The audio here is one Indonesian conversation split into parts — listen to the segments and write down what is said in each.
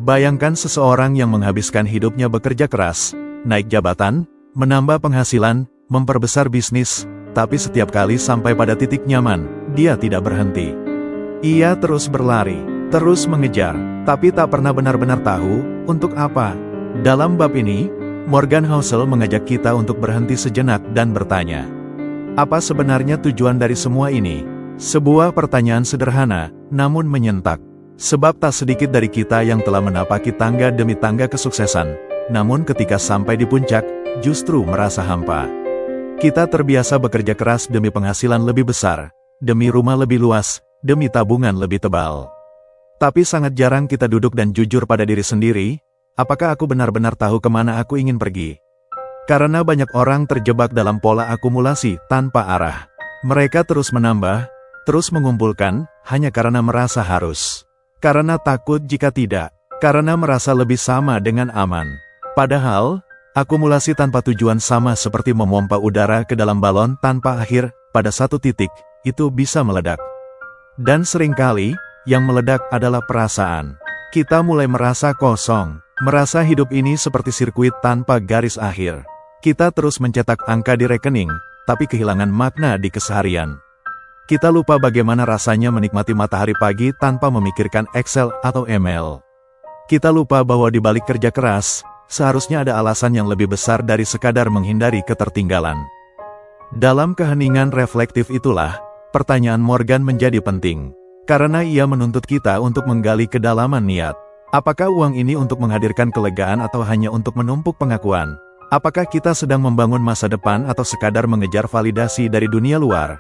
Bayangkan seseorang yang menghabiskan hidupnya bekerja keras, naik jabatan, menambah penghasilan, memperbesar bisnis, tapi setiap kali sampai pada titik nyaman, dia tidak berhenti. Ia terus berlari, terus mengejar, tapi tak pernah benar-benar tahu, untuk apa. Dalam bab ini, Morgan Housel mengajak kita untuk berhenti sejenak dan bertanya, apa sebenarnya tujuan dari semua ini? Sebuah pertanyaan sederhana, namun menyentak. Sebab tak sedikit dari kita yang telah menapaki tangga demi tangga kesuksesan, namun ketika sampai di puncak, justru merasa hampa. Kita terbiasa bekerja keras demi penghasilan lebih besar, demi rumah lebih luas, demi tabungan lebih tebal. Tapi sangat jarang kita duduk dan jujur pada diri sendiri, apakah aku benar-benar tahu kemana aku ingin pergi? Karena banyak orang terjebak dalam pola akumulasi tanpa arah. Mereka terus menambah, terus mengumpulkan, hanya karena merasa harus. Karena takut jika tidak, karena merasa lebih sama dengan aman. Padahal, akumulasi tanpa tujuan sama seperti memompa udara ke dalam balon tanpa akhir, pada satu titik, itu bisa meledak. Dan seringkali, yang meledak adalah perasaan. Kita mulai merasa kosong, merasa hidup ini seperti sirkuit tanpa garis akhir. Kita terus mencetak angka di rekening, tapi kehilangan makna di keseharian. Kita lupa bagaimana rasanya menikmati matahari pagi tanpa memikirkan Excel atau email. Kita lupa bahwa di balik kerja keras, seharusnya ada alasan yang lebih besar dari sekadar menghindari ketertinggalan. Dalam keheningan reflektif itulah, pertanyaan Morgan menjadi penting. Karena ia menuntut kita untuk menggali kedalaman niat. Apakah uang ini untuk menghadirkan kelegaan atau hanya untuk menumpuk pengakuan? Apakah kita sedang membangun masa depan atau sekadar mengejar validasi dari dunia luar?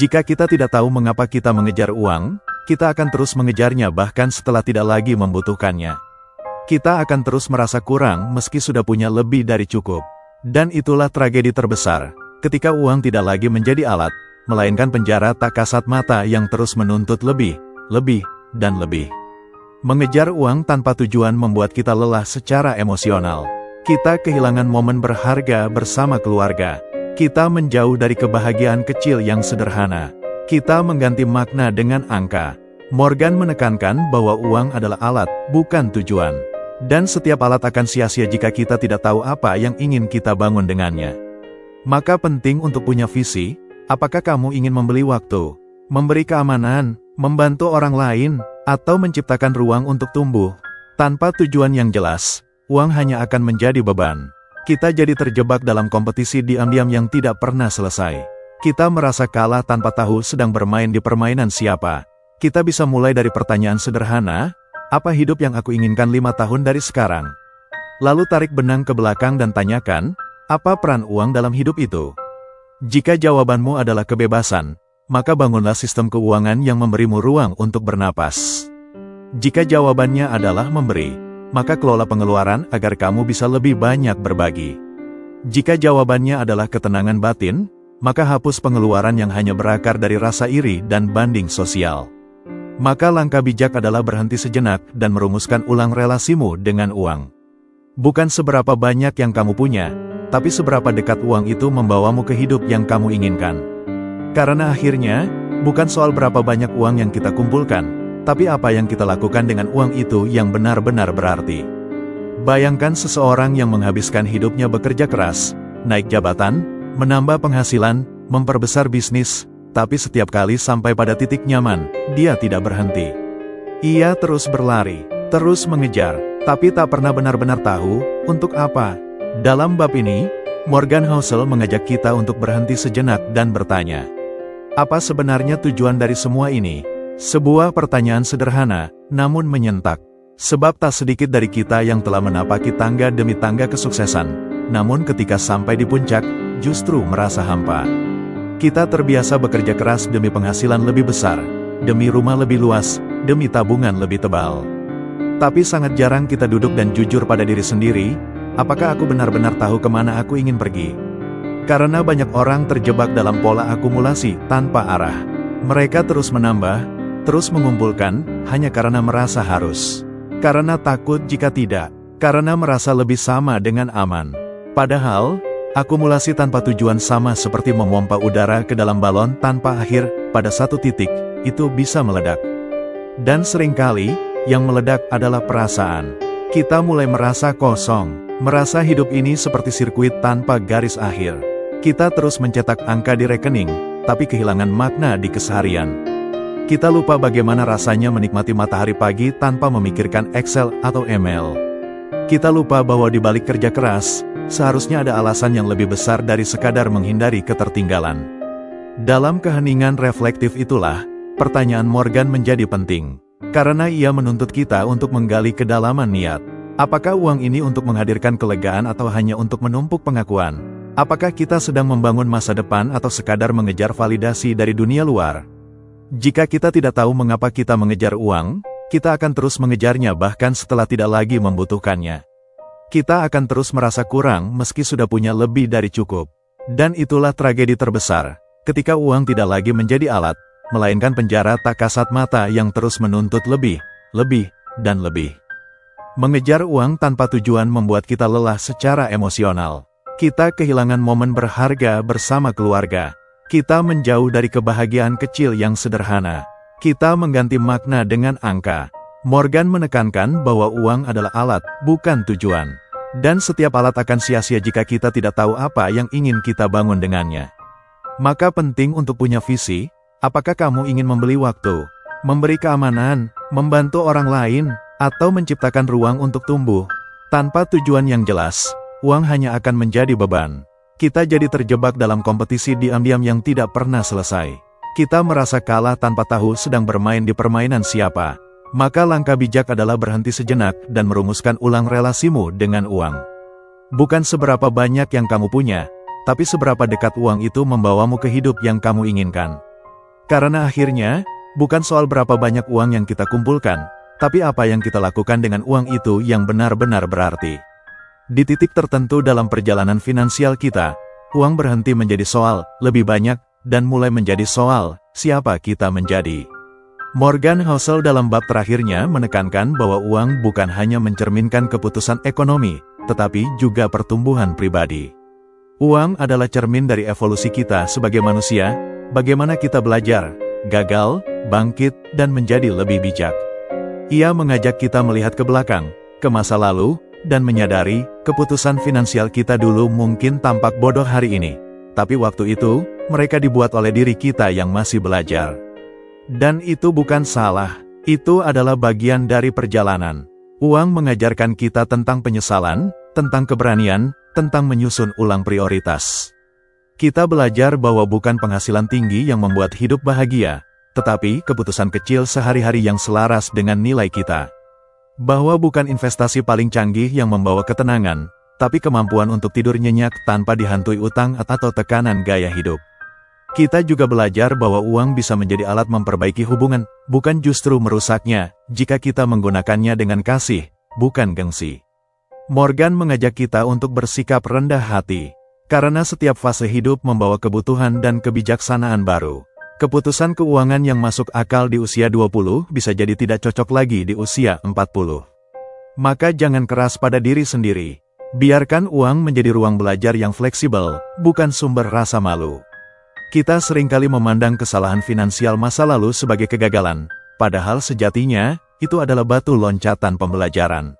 Jika kita tidak tahu mengapa kita mengejar uang, kita akan terus mengejarnya bahkan setelah tidak lagi membutuhkannya. Kita akan terus merasa kurang meski sudah punya lebih dari cukup. Dan itulah tragedi terbesar, ketika uang tidak lagi menjadi alat, melainkan penjara tak kasat mata yang terus menuntut lebih, dan lebih. Mengejar uang tanpa tujuan membuat kita lelah secara emosional. Kita kehilangan momen berharga bersama keluarga. Kita menjauh dari kebahagiaan kecil yang sederhana. Kita mengganti makna dengan angka. Morgan menekankan bahwa uang adalah alat, bukan tujuan. Dan setiap alat akan sia-sia jika kita tidak tahu apa yang ingin kita bangun dengannya. Maka penting untuk punya visi. Apakah kamu ingin membeli waktu, memberi keamanan, membantu orang lain, atau menciptakan ruang untuk tumbuh? Tanpa tujuan yang jelas, uang hanya akan menjadi beban. Kita jadi terjebak dalam kompetisi diam-diam yang tidak pernah selesai. Kita merasa kalah tanpa tahu sedang bermain di permainan siapa. Kita bisa mulai dari pertanyaan sederhana, apa hidup yang aku inginkan 5 tahun dari sekarang? Lalu tarik benang ke belakang dan tanyakan, apa peran uang dalam hidup itu? Jika jawabanmu adalah kebebasan, maka bangunlah sistem keuangan yang memberimu ruang untuk bernapas. Jika jawabannya adalah memberi, maka kelola pengeluaran agar kamu bisa lebih banyak berbagi. Jika jawabannya adalah ketenangan batin, maka hapus pengeluaran yang hanya berakar dari rasa iri dan banding sosial. Maka langkah bijak adalah berhenti sejenak dan merumuskan ulang relasimu dengan uang. Bukan seberapa banyak yang kamu punya, tapi seberapa dekat uang itu membawamu ke hidup yang kamu inginkan. Karena akhirnya, bukan soal berapa banyak uang yang kita kumpulkan, tapi apa yang kita lakukan dengan uang itu yang benar-benar berarti. Bayangkan seseorang yang menghabiskan hidupnya bekerja keras, naik jabatan, menambah penghasilan, memperbesar bisnis, tapi setiap kali sampai pada titik nyaman, dia tidak berhenti. Ia terus berlari, terus mengejar, tapi tak pernah benar-benar tahu, untuk apa. Dalam bab ini, Morgan Housel mengajak kita untuk berhenti sejenak dan bertanya, apa sebenarnya tujuan dari semua ini? Sebuah pertanyaan sederhana, namun menyentak. Sebab tak sedikit dari kita yang telah menapaki tangga demi tangga kesuksesan, namun ketika sampai di puncak, justru merasa hampa. Kita terbiasa bekerja keras demi penghasilan lebih besar, demi rumah lebih luas, demi tabungan lebih tebal. Tapi sangat jarang kita duduk dan jujur pada diri sendiri, apakah aku benar-benar tahu kemana aku ingin pergi? Karena banyak orang terjebak dalam pola akumulasi tanpa arah. Mereka terus menambah, terus mengumpulkan, hanya karena merasa harus. Karena takut jika tidak, karena merasa lebih sama dengan aman. Padahal, akumulasi tanpa tujuan sama seperti memompa udara ke dalam balon tanpa akhir, pada satu titik, itu bisa meledak. Dan seringkali, yang meledak adalah perasaan. Kita mulai merasa kosong, merasa hidup ini seperti sirkuit tanpa garis akhir. Kita terus mencetak angka di rekening, tapi kehilangan makna di keseharian. Kita lupa bagaimana rasanya menikmati matahari pagi tanpa memikirkan Excel atau email. Kita lupa bahwa di balik kerja keras, seharusnya ada alasan yang lebih besar dari sekadar menghindari ketertinggalan. Dalam keheningan reflektif itulah, pertanyaan Morgan menjadi penting. Karena ia menuntut kita untuk menggali kedalaman niat. Apakah uang ini untuk menghadirkan kelegaan atau hanya untuk menumpuk pengakuan? Apakah kita sedang membangun masa depan atau sekadar mengejar validasi dari dunia luar? Jika kita tidak tahu mengapa kita mengejar uang, kita akan terus mengejarnya bahkan setelah tidak lagi membutuhkannya. Kita akan terus merasa kurang meski sudah punya lebih dari cukup. Dan itulah tragedi terbesar, ketika uang tidak lagi menjadi alat, melainkan penjara tak kasat mata yang terus menuntut lebih, dan lebih. Mengejar uang tanpa tujuan membuat kita lelah secara emosional. Kita kehilangan momen berharga bersama keluarga. Kita menjauh dari kebahagiaan kecil yang sederhana. Kita mengganti makna dengan angka. Morgan menekankan bahwa uang adalah alat, bukan tujuan. Dan setiap alat akan sia-sia jika kita tidak tahu apa yang ingin kita bangun dengannya. Maka penting untuk punya visi. Apakah kamu ingin membeli waktu, memberi keamanan, membantu orang lain, atau menciptakan ruang untuk tumbuh? Tanpa tujuan yang jelas, uang hanya akan menjadi beban. Kita jadi terjebak dalam kompetisi diam-diam yang tidak pernah selesai. Kita merasa kalah tanpa tahu sedang bermain di permainan siapa. Maka langkah bijak adalah berhenti sejenak dan merumuskan ulang relasimu dengan uang. Bukan seberapa banyak yang kamu punya, tapi seberapa dekat uang itu membawamu ke hidup yang kamu inginkan. Karena akhirnya, bukan soal berapa banyak uang yang kita kumpulkan, tapi apa yang kita lakukan dengan uang itu yang benar-benar berarti. Di titik tertentu dalam perjalanan finansial kita, uang berhenti menjadi soal lebih banyak, dan mulai menjadi soal siapa kita menjadi. Morgan Housel dalam bab terakhirnya menekankan bahwa uang bukan hanya mencerminkan keputusan ekonomi, tetapi juga pertumbuhan pribadi. Uang adalah cermin dari evolusi kita sebagai manusia, bagaimana kita belajar, gagal, bangkit, dan menjadi lebih bijak. Ia mengajak kita melihat ke belakang, ke masa lalu, dan menyadari, keputusan finansial kita dulu mungkin tampak bodoh hari ini. Tapi waktu itu, mereka dibuat oleh diri kita yang masih belajar. Dan itu bukan salah, itu adalah bagian dari perjalanan. Uang mengajarkan kita tentang penyesalan, tentang keberanian, tentang menyusun ulang prioritas. Kita belajar bahwa bukan penghasilan tinggi yang membuat hidup bahagia, tetapi keputusan kecil sehari-hari yang selaras dengan nilai kita. Bahwa bukan investasi paling canggih yang membawa ketenangan, tapi kemampuan untuk tidur nyenyak tanpa dihantui utang atau tekanan gaya hidup. Kita juga belajar bahwa uang bisa menjadi alat memperbaiki hubungan, bukan justru merusaknya, jika kita menggunakannya dengan kasih, bukan gengsi. Morgan mengajak kita untuk bersikap rendah hati, karena setiap fase hidup membawa kebutuhan dan kebijaksanaan baru. Keputusan keuangan yang masuk akal di usia 20 bisa jadi tidak cocok lagi di usia 40. Maka jangan keras pada diri sendiri. Biarkan uang menjadi ruang belajar yang fleksibel, bukan sumber rasa malu. Kita seringkali memandang kesalahan finansial masa lalu sebagai kegagalan, padahal sejatinya, itu adalah batu loncatan pembelajaran.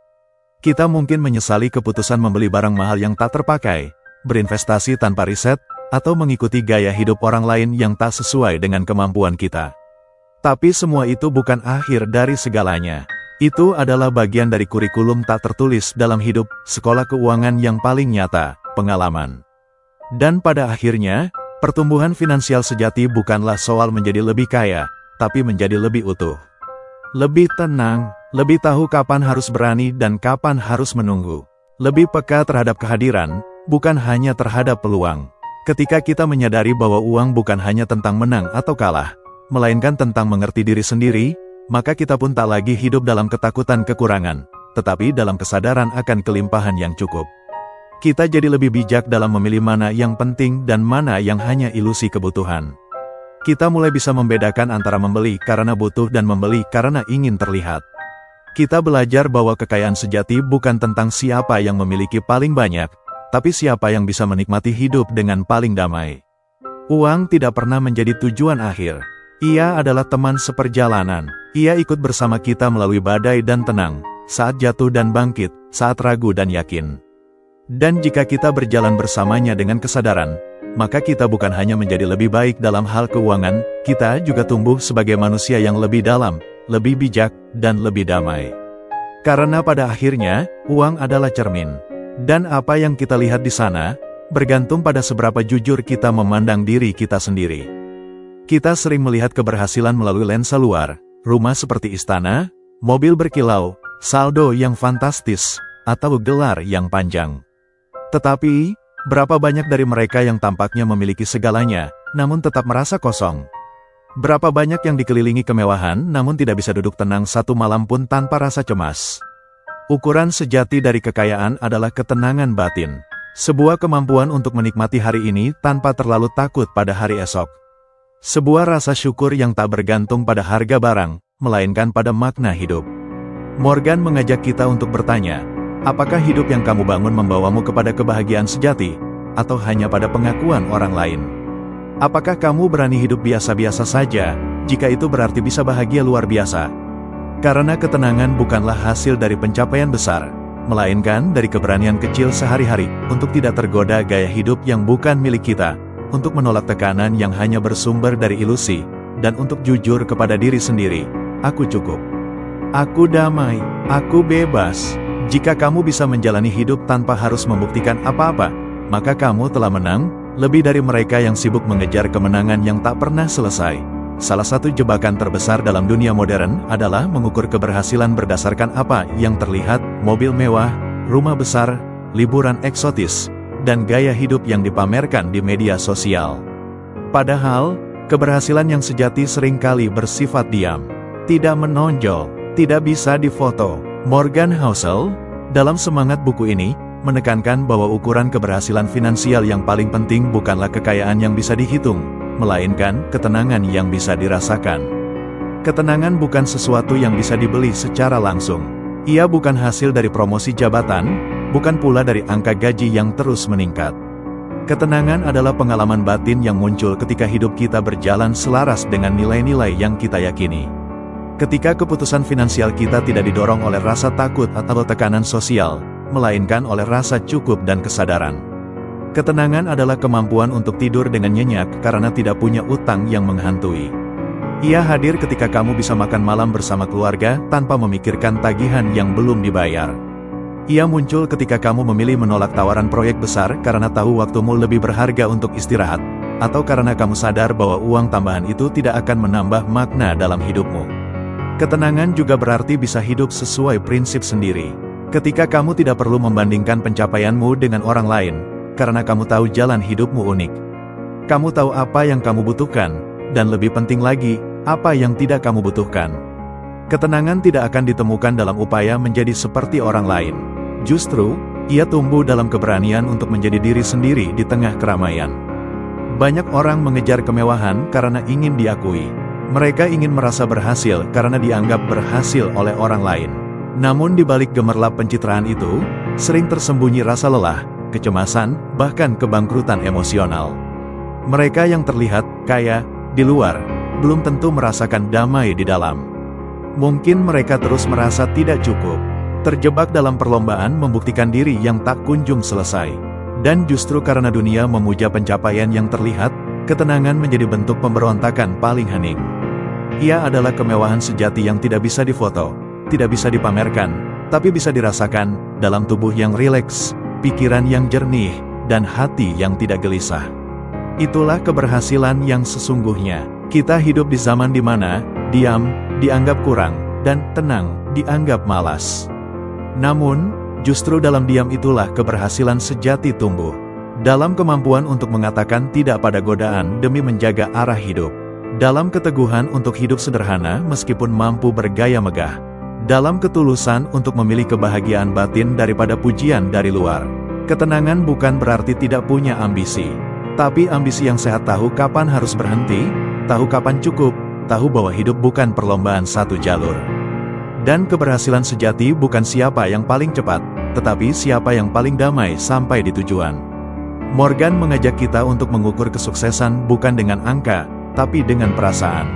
Kita mungkin menyesali keputusan membeli barang mahal yang tak terpakai, berinvestasi tanpa riset, atau mengikuti gaya hidup orang lain yang tak sesuai dengan kemampuan kita. Tapi semua itu bukan akhir dari segalanya. Itu adalah bagian dari kurikulum tak tertulis dalam hidup, sekolah keuangan yang paling nyata, pengalaman. Dan pada akhirnya, pertumbuhan finansial sejati bukanlah soal menjadi lebih kaya, tapi menjadi lebih utuh. Lebih tenang, lebih tahu kapan harus berani dan kapan harus menunggu. Lebih peka terhadap kehadiran, bukan hanya terhadap peluang. Ketika kita menyadari bahwa uang bukan hanya tentang menang atau kalah, melainkan tentang mengerti diri sendiri, maka kita pun tak lagi hidup dalam ketakutan kekurangan, tetapi dalam kesadaran akan kelimpahan yang cukup. Kita jadi lebih bijak dalam memilih mana yang penting dan mana yang hanya ilusi kebutuhan. Kita mulai bisa membedakan antara membeli karena butuh dan membeli karena ingin terlihat. Kita belajar bahwa kekayaan sejati bukan tentang siapa yang memiliki paling banyak, tapi siapa yang bisa menikmati hidup dengan paling damai. Uang tidak pernah menjadi tujuan akhir. Ia adalah teman seperjalanan. Ia ikut bersama kita melalui badai dan tenang, saat jatuh dan bangkit, saat ragu dan yakin. Dan jika kita berjalan bersamanya dengan kesadaran, maka kita bukan hanya menjadi lebih baik dalam hal keuangan, kita juga tumbuh sebagai manusia yang lebih dalam, lebih bijak, dan lebih damai. Karena pada akhirnya, uang adalah cermin. Dan apa yang kita lihat di sana, bergantung pada seberapa jujur kita memandang diri kita sendiri. Kita sering melihat keberhasilan melalui lensa luar, rumah seperti istana, mobil berkilau, saldo yang fantastis, atau gelar yang panjang. Tetapi, berapa banyak dari mereka yang tampaknya memiliki segalanya, namun tetap merasa kosong? Berapa banyak yang dikelilingi kemewahan, namun tidak bisa duduk tenang satu malam pun tanpa rasa cemas? Ukuran sejati dari kekayaan adalah ketenangan batin. Sebuah kemampuan untuk menikmati hari ini tanpa terlalu takut pada hari esok. Sebuah rasa syukur yang tak bergantung pada harga barang, melainkan pada makna hidup. Morgan mengajak kita untuk bertanya, apakah hidup yang kamu bangun membawamu kepada kebahagiaan sejati, atau hanya pada pengakuan orang lain? Apakah kamu berani hidup biasa-biasa saja, jika itu berarti bisa bahagia luar biasa? Karena ketenangan bukanlah hasil dari pencapaian besar, melainkan dari keberanian kecil sehari-hari, untuk tidak tergoda gaya hidup yang bukan milik kita, untuk menolak tekanan yang hanya bersumber dari ilusi, dan untuk jujur kepada diri sendiri, aku cukup. Aku damai, aku bebas. Jika kamu bisa menjalani hidup tanpa harus membuktikan apa-apa, maka kamu telah menang, lebih dari mereka yang sibuk mengejar kemenangan yang tak pernah selesai. Salah satu jebakan terbesar dalam dunia modern adalah mengukur keberhasilan berdasarkan apa yang terlihat, mobil mewah, rumah besar, liburan eksotis, dan gaya hidup yang dipamerkan di media sosial. Padahal, keberhasilan yang sejati seringkali bersifat diam, tidak menonjol, tidak bisa difoto. Morgan Housel, dalam semangat buku ini, menekankan bahwa ukuran keberhasilan finansial yang paling penting bukanlah kekayaan yang bisa dihitung, melainkan ketenangan yang bisa dirasakan. Ketenangan bukan sesuatu yang bisa dibeli secara langsung. Ia bukan hasil dari promosi jabatan, bukan pula dari angka gaji yang terus meningkat. Ketenangan adalah pengalaman batin yang muncul ketika hidup kita berjalan selaras dengan nilai-nilai yang kita yakini. Ketika keputusan finansial kita tidak didorong oleh rasa takut atau tekanan sosial, melainkan oleh rasa cukup dan kesadaran. Ketenangan adalah kemampuan untuk tidur dengan nyenyak karena tidak punya utang yang menghantui. Ia hadir ketika kamu bisa makan malam bersama keluarga tanpa memikirkan tagihan yang belum dibayar. Ia muncul ketika kamu memilih menolak tawaran proyek besar karena tahu waktumu lebih berharga untuk istirahat, atau karena kamu sadar bahwa uang tambahan itu tidak akan menambah makna dalam hidupmu. Ketenangan juga berarti bisa hidup sesuai prinsip sendiri. Ketika kamu tidak perlu membandingkan pencapaianmu dengan orang lain, karena kamu tahu jalan hidupmu unik. Kamu tahu apa yang kamu butuhkan, dan lebih penting lagi, apa yang tidak kamu butuhkan. Ketenangan tidak akan ditemukan dalam upaya menjadi seperti orang lain. Justru, ia tumbuh dalam keberanian untuk menjadi diri sendiri di tengah keramaian. Banyak orang mengejar kemewahan karena ingin diakui. Mereka ingin merasa berhasil karena dianggap berhasil oleh orang lain. Namun di balik gemerlap pencitraan itu, sering tersembunyi rasa lelah, kecemasan, bahkan kebangkrutan emosional. Mereka yang terlihat kaya di luar, belum tentu merasakan damai di dalam. Mungkin mereka terus merasa tidak cukup, terjebak dalam perlombaan membuktikan diri yang tak kunjung selesai. Dan justru karena dunia memuja pencapaian yang terlihat, ketenangan menjadi bentuk pemberontakan paling hening. Ia adalah kemewahan sejati yang tidak bisa difoto, tidak bisa dipamerkan, tapi bisa dirasakan dalam tubuh yang rileks, pikiran yang jernih, dan hati yang tidak gelisah. Itulah keberhasilan yang sesungguhnya. Kita hidup di zaman di mana diam dianggap kurang, dan tenang dianggap malas. Namun, justru dalam diam itulah keberhasilan sejati tumbuh. Dalam kemampuan untuk mengatakan tidak pada godaan demi menjaga arah hidup. Dalam keteguhan untuk hidup sederhana meskipun mampu bergaya megah. Dalam ketulusan untuk memilih kebahagiaan batin daripada pujian dari luar. Ketenangan bukan berarti tidak punya ambisi. Tapi ambisi yang sehat tahu kapan harus berhenti, tahu kapan cukup, tahu bahwa hidup bukan perlombaan satu jalur. Dan keberhasilan sejati bukan siapa yang paling cepat, tetapi siapa yang paling damai sampai di tujuan. Morgan mengajak kita untuk mengukur kesuksesan bukan dengan angka, tapi dengan perasaan.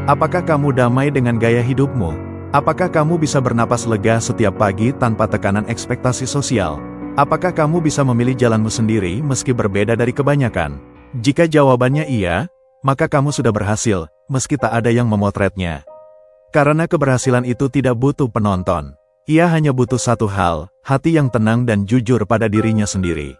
Apakah kamu damai dengan gaya hidupmu? Apakah kamu bisa bernapas lega setiap pagi tanpa tekanan ekspektasi sosial? Apakah kamu bisa memilih jalanmu sendiri meski berbeda dari kebanyakan? Jika jawabannya iya, maka kamu sudah berhasil, meski tak ada yang memotretnya. Karena keberhasilan itu tidak butuh penonton. Ia hanya butuh satu hal, hati yang tenang dan jujur pada dirinya sendiri.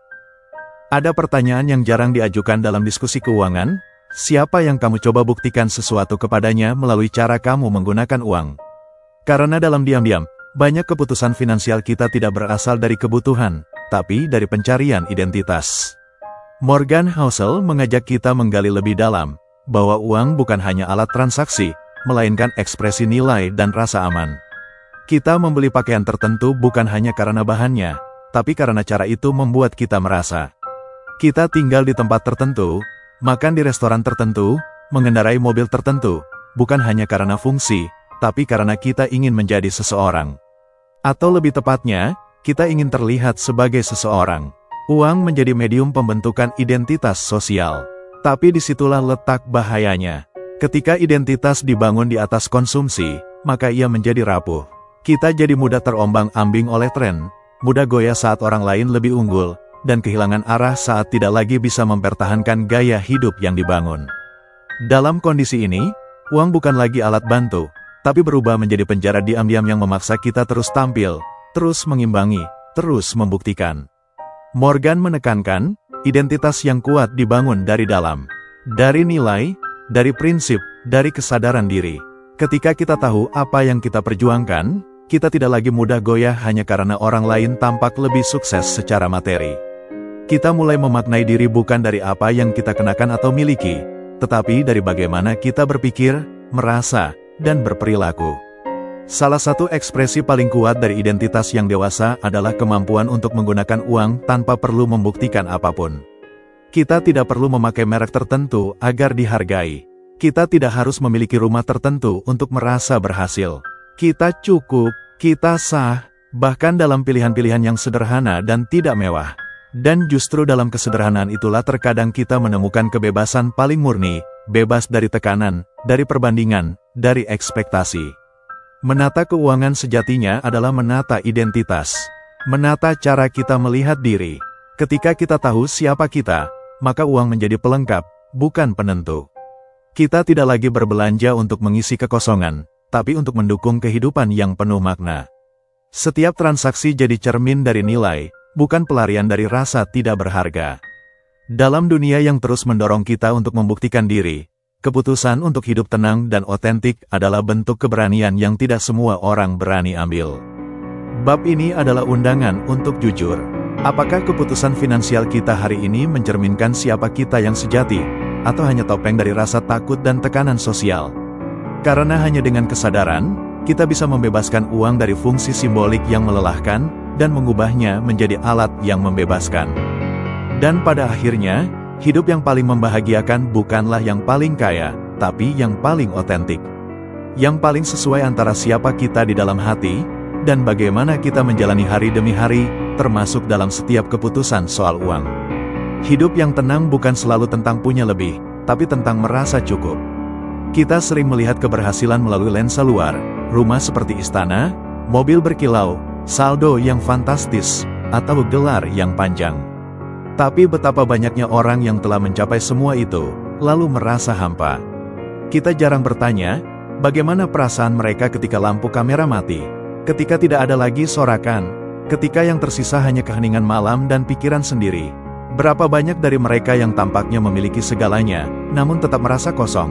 Ada pertanyaan yang jarang diajukan dalam diskusi keuangan, siapa yang kamu coba buktikan sesuatu kepadanya melalui cara kamu menggunakan uang? Karena dalam diam-diam, banyak keputusan finansial kita tidak berasal dari kebutuhan, tapi dari pencarian identitas. Morgan Housel mengajak kita menggali lebih dalam, bahwa uang bukan hanya alat transaksi, melainkan ekspresi nilai dan rasa aman. Kita membeli pakaian tertentu bukan hanya karena bahannya, tapi karena cara itu membuat kita merasa. Kita tinggal di tempat tertentu, makan di restoran tertentu, mengendarai mobil tertentu, bukan hanya karena fungsi, tapi karena kita ingin menjadi seseorang. Atau lebih tepatnya, kita ingin terlihat sebagai seseorang. Uang menjadi medium pembentukan identitas sosial. Tapi disitulah letak bahayanya. Ketika identitas dibangun di atas konsumsi, maka ia menjadi rapuh. Kita jadi mudah terombang-ambing oleh tren, mudah goyah saat orang lain lebih unggul, dan kehilangan arah saat tidak lagi bisa mempertahankan gaya hidup yang dibangun. Dalam kondisi ini, uang bukan lagi alat bantu, tapi berubah menjadi penjara diam-diam yang memaksa kita terus tampil, terus mengimbangi, terus membuktikan. Morgan menekankan, identitas yang kuat dibangun dari dalam. Dari nilai, dari prinsip, dari kesadaran diri. Ketika kita tahu apa yang kita perjuangkan, kita tidak lagi mudah goyah hanya karena orang lain tampak lebih sukses secara materi. Kita mulai memaknai diri bukan dari apa yang kita kenakan atau miliki, tetapi dari bagaimana kita berpikir, merasa, dan berperilaku. Salah satu ekspresi paling kuat dari identitas yang dewasa adalah kemampuan untuk menggunakan uang tanpa perlu membuktikan apapun. Kita tidak perlu memakai merek tertentu agar dihargai. Kita tidak harus memiliki rumah tertentu untuk merasa berhasil. Kita cukup, kita sah, bahkan dalam pilihan-pilihan yang sederhana dan tidak mewah. Dan justru dalam kesederhanaan itulah terkadang kita menemukan kebebasan paling murni, bebas dari tekanan, dari perbandingan, dari ekspektasi. Menata keuangan sejatinya adalah menata identitas. Menata cara kita melihat diri. Ketika kita tahu siapa kita, maka uang menjadi pelengkap, bukan penentu. Kita tidak lagi berbelanja untuk mengisi kekosongan, tapi untuk mendukung kehidupan yang penuh makna. Setiap transaksi jadi cermin dari nilai, bukan pelarian dari rasa tidak berharga. Dalam dunia yang terus mendorong kita untuk membuktikan diri, keputusan untuk hidup tenang dan otentik adalah bentuk keberanian yang tidak semua orang berani ambil. Bab ini adalah undangan untuk jujur. Apakah keputusan finansial kita hari ini mencerminkan siapa kita yang sejati, atau hanya topeng dari rasa takut dan tekanan sosial? Karena hanya dengan kesadaran, kita bisa membebaskan uang dari fungsi simbolik yang melelahkan, dan mengubahnya menjadi alat yang membebaskan. Dan pada akhirnya, hidup yang paling membahagiakan bukanlah yang paling kaya, tapi yang paling otentik. Yang paling sesuai antara siapa kita di dalam hati, dan bagaimana kita menjalani hari demi hari, termasuk dalam setiap keputusan soal uang. Hidup yang tenang bukan selalu tentang punya lebih, tapi tentang merasa cukup. Kita sering melihat keberhasilan melalui lensa luar, rumah seperti istana, mobil berkilau, saldo yang fantastis, atau gelar yang panjang. Tapi betapa banyaknya orang yang telah mencapai semua itu, lalu merasa hampa. Kita jarang bertanya, bagaimana perasaan mereka ketika lampu kamera mati, ketika tidak ada lagi sorakan, ketika yang tersisa hanya keheningan malam dan pikiran sendiri. Berapa banyak dari mereka yang tampaknya memiliki segalanya, namun tetap merasa kosong.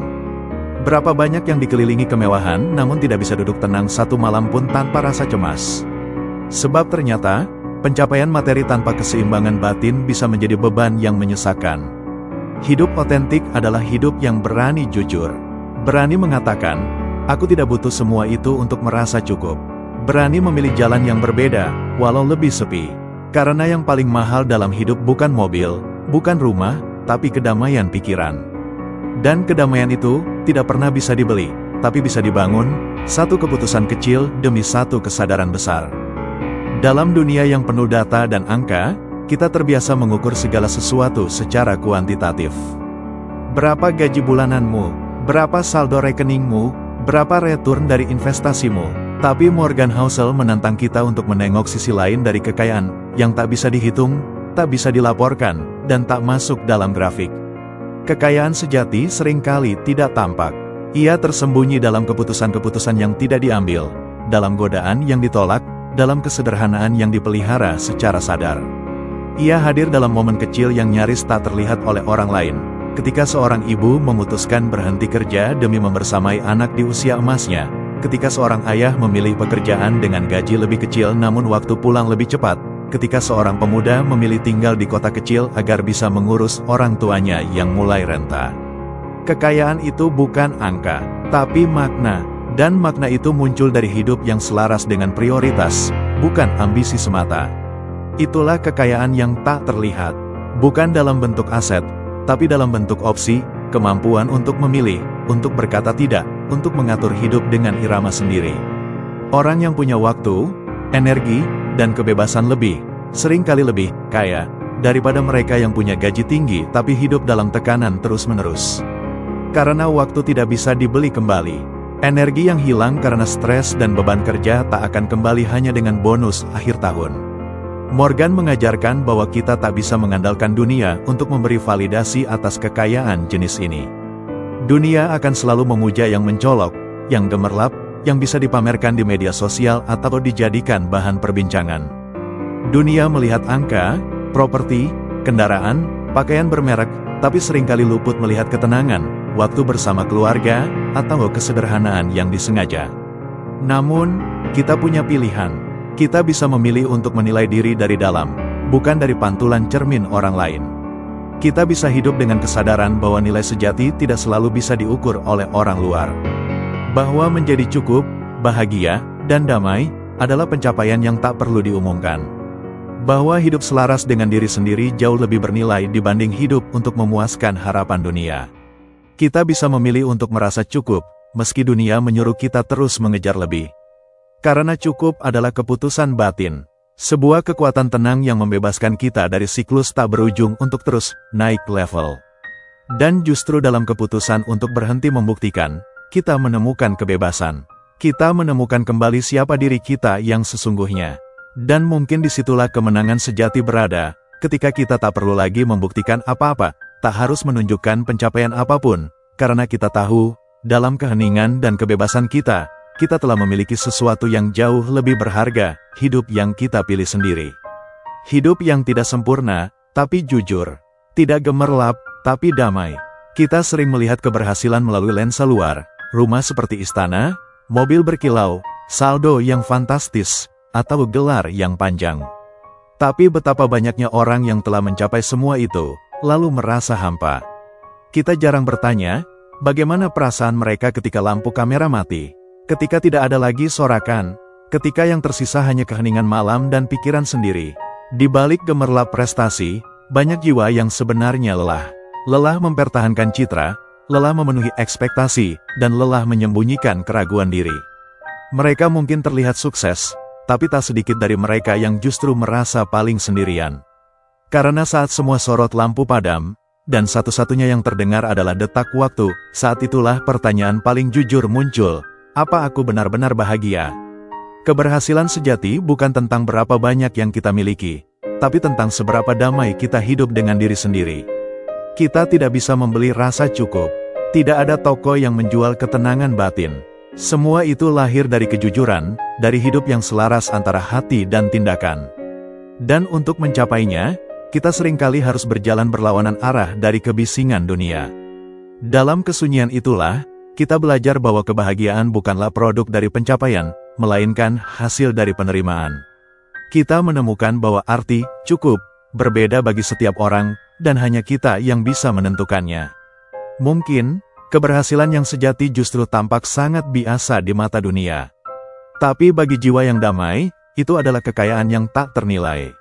Berapa banyak yang dikelilingi kemewahan, namun tidak bisa duduk tenang satu malam pun tanpa rasa cemas. Sebab ternyata, pencapaian materi tanpa keseimbangan batin bisa menjadi beban yang menyesakan. Hidup otentik adalah hidup yang berani jujur. Berani mengatakan, aku tidak butuh semua itu untuk merasa cukup. Berani memilih jalan yang berbeda, walau lebih sepi. Karena yang paling mahal dalam hidup bukan mobil, bukan rumah, tapi kedamaian pikiran. Dan kedamaian itu, tidak pernah bisa dibeli, tapi bisa dibangun, satu keputusan kecil demi satu kesadaran besar. Dalam dunia yang penuh data dan angka, kita terbiasa mengukur segala sesuatu secara kuantitatif. Berapa gaji bulananmu? Berapa saldo rekeningmu? Berapa return dari investasimu? Tapi Morgan Housel menantang kita untuk menengok sisi lain dari kekayaan, yang tak bisa dihitung, tak bisa dilaporkan, dan tak masuk dalam grafik. Kekayaan sejati seringkali tidak tampak. Ia tersembunyi dalam keputusan-keputusan yang tidak diambil, dalam godaan yang ditolak, dalam kesederhanaan yang dipelihara secara sadar. Ia hadir dalam momen kecil yang nyaris tak terlihat oleh orang lain, ketika seorang ibu memutuskan berhenti kerja demi membersamai anak di usia emasnya, ketika seorang ayah memilih pekerjaan dengan gaji lebih kecil namun waktu pulang lebih cepat, ketika seorang pemuda memilih tinggal di kota kecil agar bisa mengurus orang tuanya yang mulai renta. Kekayaan itu bukan angka, tapi makna, dan makna itu muncul dari hidup yang selaras dengan prioritas, bukan ambisi semata. Itulah kekayaan yang tak terlihat, bukan dalam bentuk aset, tapi dalam bentuk opsi, kemampuan untuk memilih, untuk berkata tidak, untuk mengatur hidup dengan irama sendiri. Orang yang punya waktu, energi, dan kebebasan lebih, seringkali lebih kaya, daripada mereka yang punya gaji tinggi tapi hidup dalam tekanan terus-menerus. Karena waktu tidak bisa dibeli kembali. Energi yang hilang karena stres dan beban kerja tak akan kembali hanya dengan bonus akhir tahun. Morgan mengajarkan bahwa kita tak bisa mengandalkan dunia untuk memberi validasi atas kekayaan jenis ini. Dunia akan selalu memuja yang mencolok, yang gemerlap, yang bisa dipamerkan di media sosial atau dijadikan bahan perbincangan. Dunia melihat angka, properti, kendaraan, pakaian bermerek, tapi seringkali luput melihat ketenangan, waktu bersama keluarga, atau kesederhanaan yang disengaja. Namun, kita punya pilihan. Kita bisa memilih untuk menilai diri dari dalam, bukan dari pantulan cermin orang lain. Kita bisa hidup dengan kesadaran bahwa nilai sejati tidak selalu bisa diukur oleh orang luar. Bahwa menjadi cukup, bahagia, dan damai, adalah pencapaian yang tak perlu diumumkan. Bahwa hidup selaras dengan diri sendiri jauh lebih bernilai dibanding hidup untuk memuaskan harapan dunia. Kita bisa memilih untuk merasa cukup, meski dunia menyuruh kita terus mengejar lebih. Karena cukup adalah keputusan batin, sebuah kekuatan tenang yang membebaskan kita dari siklus tak berujung untuk terus naik level. Dan justru dalam keputusan untuk berhenti membuktikan, kita menemukan kebebasan. Kita menemukan kembali siapa diri kita yang sesungguhnya. Dan mungkin disitulah kemenangan sejati berada, ketika kita tak perlu lagi membuktikan apa-apa, tak harus menunjukkan pencapaian apapun, karena kita tahu, dalam keheningan dan kebebasan kita telah memiliki sesuatu yang jauh lebih berharga, hidup yang kita pilih sendiri. Hidup yang tidak sempurna, tapi jujur. Tidak gemerlap, tapi damai. Kita sering melihat keberhasilan melalui lensa luar, rumah seperti istana, mobil berkilau, saldo yang fantastis, atau gelar yang panjang. Tapi betapa banyaknya orang yang telah mencapai semua itu, lalu merasa hampa. Kita jarang bertanya, bagaimana perasaan mereka ketika lampu kamera mati? Ketika tidak ada lagi sorakan, ketika yang tersisa hanya keheningan malam dan pikiran sendiri. Di balik gemerlap prestasi, banyak jiwa yang sebenarnya lelah. Lelah mempertahankan citra, lelah memenuhi ekspektasi, dan lelah menyembunyikan keraguan diri. Mereka mungkin terlihat sukses, tapi tak sedikit dari mereka yang justru merasa paling sendirian. Karena saat semua sorot lampu padam, dan satu-satunya yang terdengar adalah detak waktu, saat itulah pertanyaan paling jujur muncul. Apa aku benar-benar bahagia? Keberhasilan sejati bukan tentang berapa banyak yang kita miliki, tapi tentang seberapa damai kita hidup dengan diri sendiri. Kita tidak bisa membeli rasa cukup. Tidak ada toko yang menjual ketenangan batin. Semua itu lahir dari kejujuran, dari hidup yang selaras antara hati dan tindakan. Dan untuk mencapainya, kita seringkali harus berjalan berlawanan arah dari kebisingan dunia. Dalam kesunyian itulah, kita belajar bahwa kebahagiaan bukanlah produk dari pencapaian, melainkan hasil dari penerimaan. Kita menemukan bahwa arti cukup berbeda bagi setiap orang, dan hanya kita yang bisa menentukannya. Mungkin, keberhasilan yang sejati justru tampak sangat biasa di mata dunia. Tapi bagi jiwa yang damai, itu adalah kekayaan yang tak ternilai.